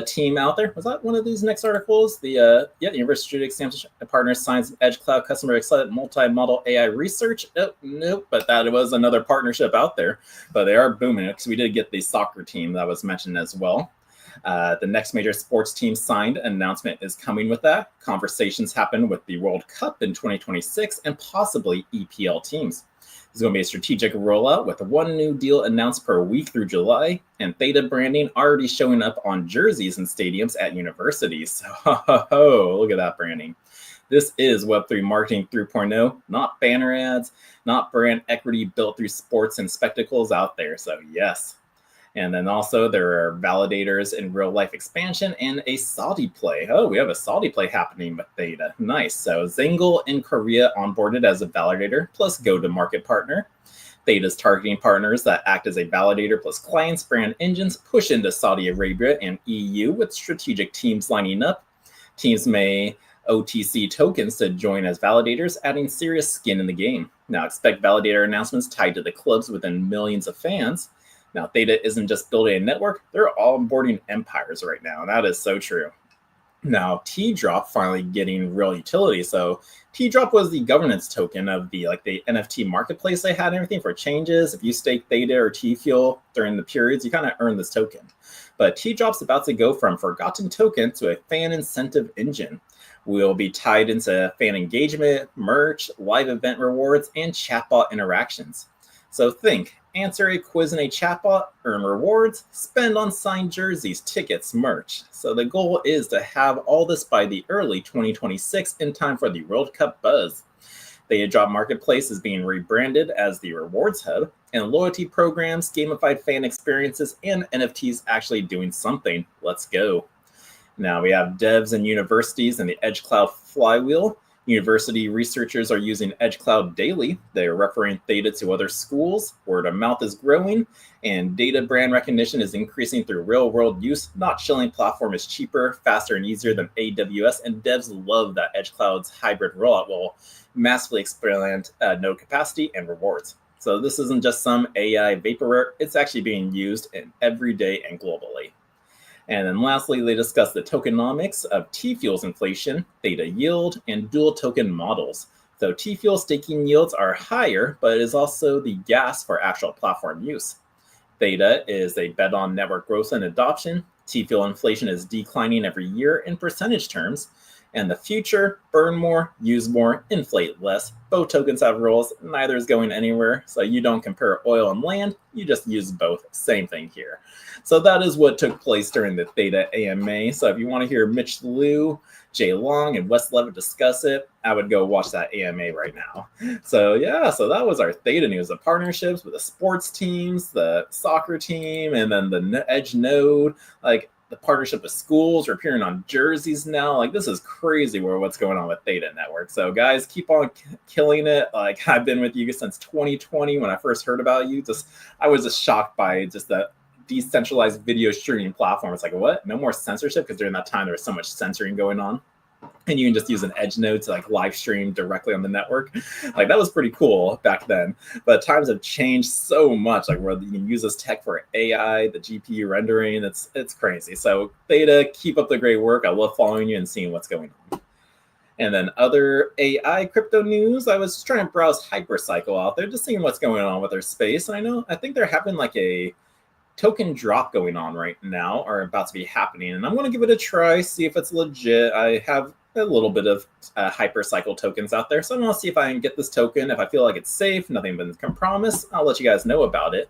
Speaker 1: team out there. Was that one of these next articles? The University of Exams Partners signs Edge Cloud customer excited multi-model AI research. Nope, but that was another partnership out there. But they are booming because we did get the soccer team that was mentioned as well. The next major sports team signed announcement is coming with that. Conversations happen with the World Cup in 2026 and possibly EPL teams. There's going to be a strategic rollout with one new deal announced per week through July, and Theta branding already showing up on jerseys and stadiums at universities. Look at that branding. This is Web3 Marketing 3.0, not banner ads, not brand equity built through sports and spectacles out there. So yes. And then also there are validators in real life expansion and a Saudi play. Oh, we have a Saudi play happening with Theta. Nice. So Zingle in Korea onboarded as a validator plus go-to-market partner. Theta's targeting partners that act as a validator plus clients, brand engines, push into Saudi Arabia and EU with strategic teams lining up. Teams may OTC tokens to join as validators, adding serious skin in the game. Now expect validator announcements tied to the clubs within millions of fans. Now, Theta isn't just building a network, they're all onboarding empires right now. And that is so true. Now, T-Drop finally getting real utility. So T-Drop was the governance token of the NFT marketplace they had and everything for changes. If you stake Theta or T-Fuel during the periods, you kind of earn this token. But T-Drop's about to go from forgotten token to a fan incentive engine. We'll be tied into fan engagement, merch, live event rewards, and chatbot interactions. So think, answer a quiz in a chatbot, earn rewards, spend on signed jerseys, tickets, merch. So the goal is to have all this by the early 2026 in time for the World Cup buzz. The Drop Marketplace is being rebranded as the Rewards Hub, and loyalty programs, gamified fan experiences, and NFTs actually doing something. Let's go. Now we have devs and universities in the Edge Cloud flywheel. University researchers are using Edge Cloud daily. They're referring Theta to other schools. Word of mouth is growing, and data brand recognition is increasing through real-world use. Not Shilling platform is cheaper, faster, and easier than AWS, and devs love that Edge Cloud's hybrid rollout will massively expand node capacity and rewards. So this isn't just some AI vaporware. It's actually being used in every day and globally. And then lastly, they discuss the tokenomics of T-Fuel's inflation, Theta yield, and dual token models. So T-Fuel staking yields are higher, but it is also the gas for actual platform use. Theta is a bet on network growth and adoption. T-Fuel inflation is declining every year in percentage terms. And the future, burn more, use more, inflate less. Both tokens have rules, neither is going anywhere. So you don't compare oil and land, you just use both. Same thing here. So that is what took place during the Theta AMA. So if you want to hear Mitch Liu, Jay Long, and Wes Levitt discuss it, I would go watch that AMA right now. So yeah, so that was our Theta news. The partnerships with the sports teams, the soccer team, and then the Edge node, the partnership with schools are appearing on jerseys now. This is crazy what's going on with Theta Network. So guys, keep on killing it. I've been with you since 2020 when I first heard about you. I was just shocked by just the decentralized video streaming platform. It's what? No more censorship? Because during that time there was so much censoring going on. And you can just use an edge node to live stream directly on the network. That was pretty cool back then. But times have changed so much. Where you can use this tech for AI, the GPU rendering. It's crazy. So Theta, keep up the great work. I love following you and seeing what's going on. And then other AI crypto news. I was just trying to browse Hypercycle out there, just seeing what's going on with their space. And I think they're having a token drop going on right now, or about to be happening, and I'm going to give it a try, see if it's legit. I have a little bit of Hypercycle tokens out there, so I'm going to see if I can get this token. If I feel like it's safe, nothing been compromised, I'll let you guys know about it.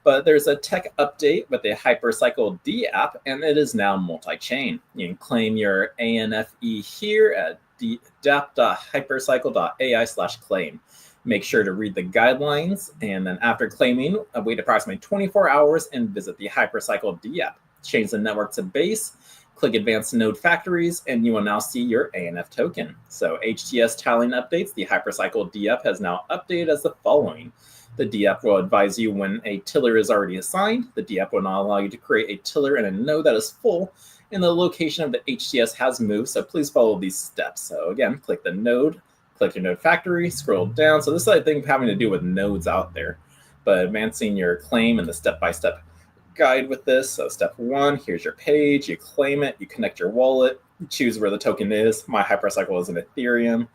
Speaker 1: But there's a tech update with the Hypercycle D app, and it is now multi-chain. You can claim your ANFE here at dap.hypercycle.ai/claim. Make sure to read the guidelines, and then after claiming, wait approximately 24 hours and visit the Hypercycle D app. Change the network to base, click Advanced Node Factories, and you will now see your ANF token. So HTS tallying updates, the Hypercycle D app has now updated as the following. The D app will advise you when a tiller is already assigned. The D app will not allow you to create a tiller in a node that is full, and the location of the HTS has moved, so please follow these steps. So again, click the node, click your node factory, scroll down. So this is, I think, having to do with nodes out there, but advancing your claim and the step-by-step guide with this. So step 1, here's your page, you claim it, you connect your wallet, you choose where the token is. My Hypercycle is in Ethereum.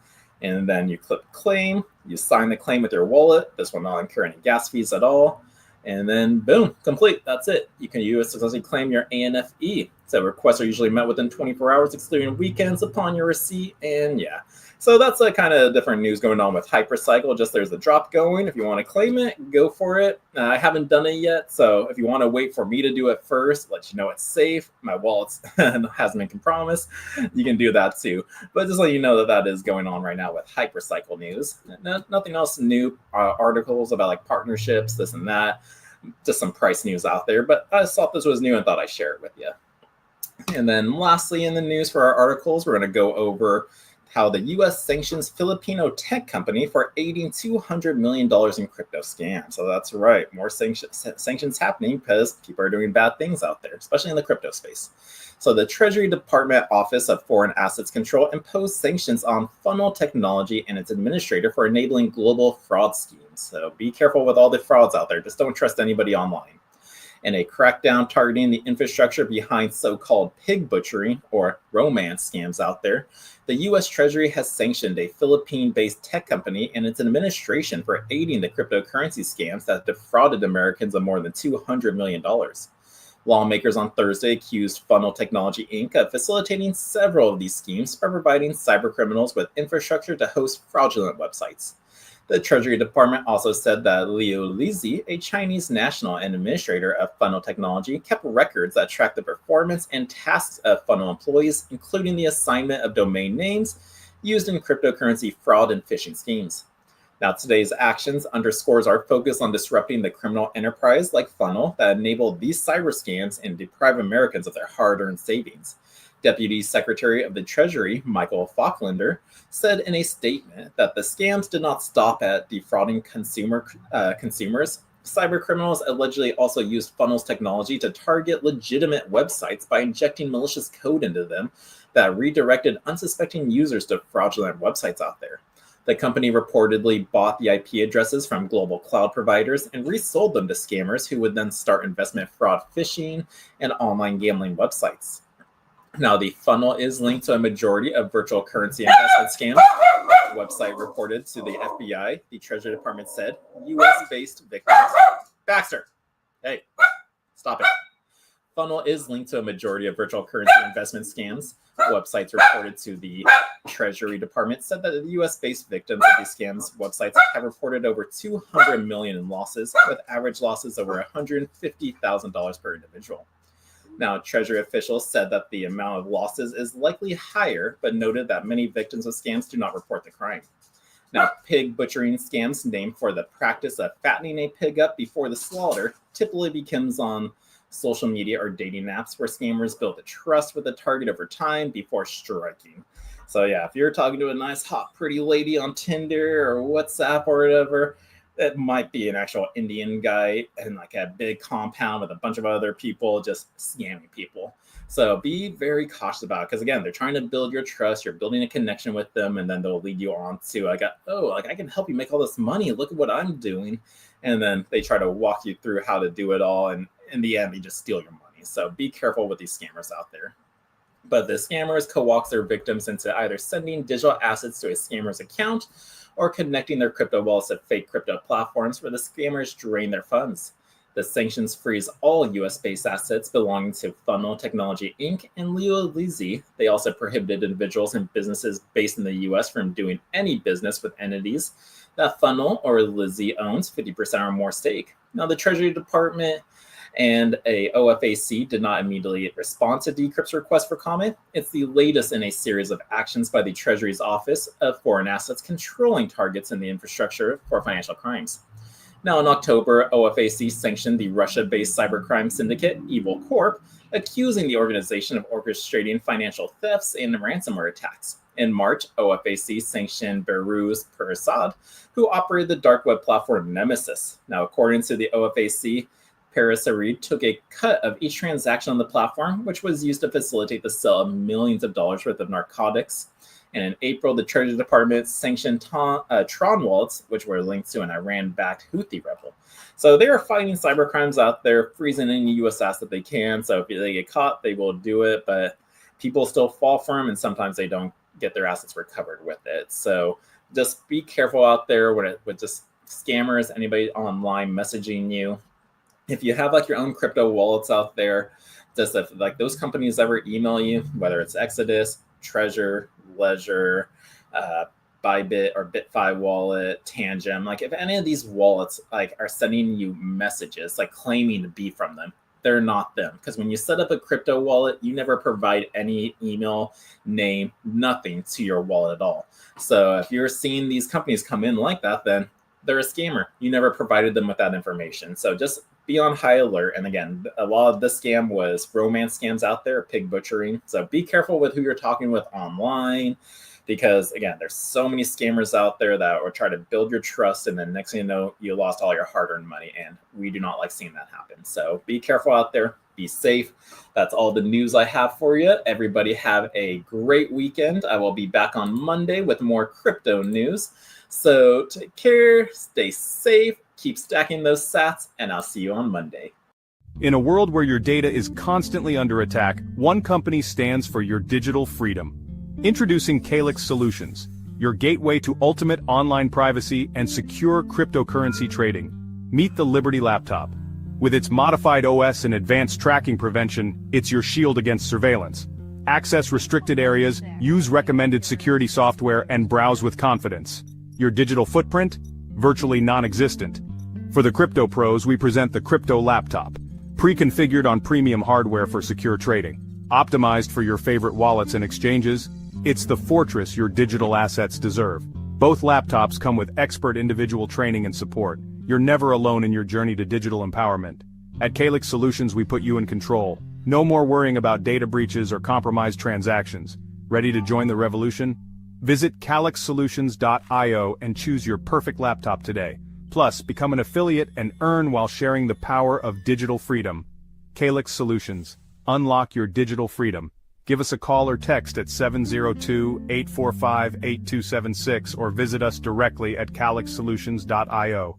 Speaker 1: And then you click claim, you sign the claim with your wallet. This will not incur any gas fees at all. And then boom, complete. That's it. You can successfully claim your ANFE. So requests are usually met within 24 hours, excluding weekends upon your receipt. And yeah, so that's a kind of different news going on with Hypercycle. Just there's a drop going. If you want to claim it, go for it. I haven't done it yet. So if you want to wait for me to do it first, let you know it's safe. My wallet hasn't been compromised. You can do that too. But just let you know that that is going on right now with Hypercycle news. Nothing else new, articles about like partnerships, this and that. Just some price news out there. But I thought this was new and thought I'd share it with you. And then lastly in the news for our articles, we're going to go over how the U.S. sanctions Filipino tech company for aiding $200 million in crypto scams. So that's right, more sanctions happening because people are doing bad things out there, especially in the crypto space. So the Treasury Department Office of Foreign Assets Control imposed sanctions on Funnel Technology and its administrator for enabling global fraud schemes. So be careful with all the frauds out there. Just don't trust anybody online. In a crackdown targeting the infrastructure behind so-called pig butchery or romance scams out there, the U.S. Treasury has sanctioned a Philippine-based tech company and its administration for aiding the cryptocurrency scams that defrauded Americans of more than $200 million. Lawmakers on Thursday accused Funnel Technology Inc. of facilitating several of these schemes by providing cybercriminals with infrastructure to host fraudulent websites. The Treasury Department also said that Liu Lizi, a Chinese national and administrator of Funnel Technology, kept records that tracked the performance and tasks of Funnel employees, including the assignment of domain names used in cryptocurrency fraud and phishing schemes. Now, today's actions underscores our focus on disrupting the criminal enterprise like Funnel that enabled these cyber scams and deprive Americans of their hard-earned savings. Deputy Secretary of the Treasury, Michael Falklander, said in a statement that the scams did not stop at defrauding consumers. Cybercriminals allegedly also used Funnel's technology to target legitimate websites by injecting malicious code into them that redirected unsuspecting users to fraudulent websites out there. The company reportedly bought the IP addresses from global cloud providers and resold them to scammers who would then start investment fraud, phishing, and online gambling websites. Now, the funnel is linked to a majority of virtual currency investment scams. The website reported to the FBI. The Treasury Department said U.S.-based victims. Baxter, hey, stop it. Funnel is linked to a majority of virtual currency investment scams. Websites reported to the Treasury Department said that the U.S.-based victims of these scams websites have reported over $200 million in losses, with average losses over $150,000 per individual. Now, Treasury officials said that the amount of losses is likely higher, but noted that many victims of scams do not report the crime. Now, pig butchering scams, named for the practice of fattening a pig up before the slaughter, typically becomes on social media or dating apps where scammers build a trust with the target over time before striking. So yeah, if you're talking to a nice, hot, pretty lady on Tinder or WhatsApp or whatever, it might be an actual Indian guy in like a big compound with a bunch of other people just scamming people. So be very cautious about it because, again, they're trying to build your trust. You're building a connection with them, and then they'll lead you on to, I can help you make all this money. Look at what I'm doing. And then they try to walk you through how to do it all. And in the end, they just steal your money. So be careful with these scammers out there. But the scammers coax their victims into either sending digital assets to a scammer's account or connecting their crypto wallets to fake crypto platforms where the scammers drain their funds. The sanctions freeze all U.S.-based assets belonging to Funnel Technology Inc. and Leo Lizzi. They also prohibited individuals and businesses based in the U.S. from doing any business with entities that Funnel or Lizzi owns 50% or more stake. Now, the Treasury Department and a OFAC did not immediately respond to Decrypt's request for comment. It's the latest in a series of actions by the Treasury's Office of Foreign Assets controlling targets in the infrastructure for financial crimes. Now, in October, OFAC sanctioned the Russia-based cybercrime syndicate Evil Corp, accusing the organization of orchestrating financial thefts and ransomware attacks. In March, OFAC sanctioned Behrooz Persad, who operated the dark web platform Nemesis. Now, according to the OFAC, Persad took a cut of each transaction on the platform, which was used to facilitate the sale of millions of dollars worth of narcotics. And in April, the Treasury Department sanctioned Tron wallets, which were linked to an Iran-backed Houthi rebel. So they are fighting cybercrimes out there, freezing any U.S. asset they can. So if they get caught, they will do it, but people still fall for them, and sometimes they don't get their assets recovered with it. So just be careful out there with just scammers, anybody online messaging you. If you have like your own crypto wallets out there, just if like those companies ever email you, whether it's Exodus, Trezor, Ledger, Bybit or Bitfi wallet, Tangem, like if any of these wallets like are sending you messages like claiming to be from them, they're not them. Because when you set up a crypto wallet, you never provide any email, name, nothing to your wallet at all. So if you're seeing these companies come in like that, then they're a scammer. You never provided them with that information. So just be on high alert. And again, a lot of this scam was romance scams out there, pig butchering. So be careful with who you're talking with online, because again, there's so many scammers out there that will try to build your trust. And then next thing you know, you lost all your hard-earned money. And we do not like seeing that happen. So be careful out there. Be safe. That's all the news I have for you. Everybody have a great weekend. I will be back on Monday with more crypto news. So take care, stay safe, keep stacking those sats, and I'll see you on Monday.
Speaker 3: In a world where your data is constantly under attack, one company stands for your digital freedom. Introducing Calyx Solutions, your gateway to ultimate online privacy and secure cryptocurrency trading. Meet the Liberty Laptop. With its modified OS and advanced tracking prevention, it's your shield against surveillance. Access restricted areas, use recommended security software, and browse with confidence. Your digital footprint? Virtually non-existent. For the crypto pros, we present the Crypto Laptop. Pre-configured on premium hardware for secure trading. Optimized for your favorite wallets and exchanges, it's the fortress your digital assets deserve. Both laptops come with expert individual training and support. You're never alone in your journey to digital empowerment. At Calyx Solutions, we put you in control. No more worrying about data breaches or compromised transactions. Ready to join the revolution? Visit calyxsolutions.io and choose your perfect laptop today. Plus, become an affiliate and earn while sharing the power of digital freedom. Calyx Solutions. Unlock your digital freedom. Give us a call or text at 702-845-8276 or visit us directly at calyxsolutions.io.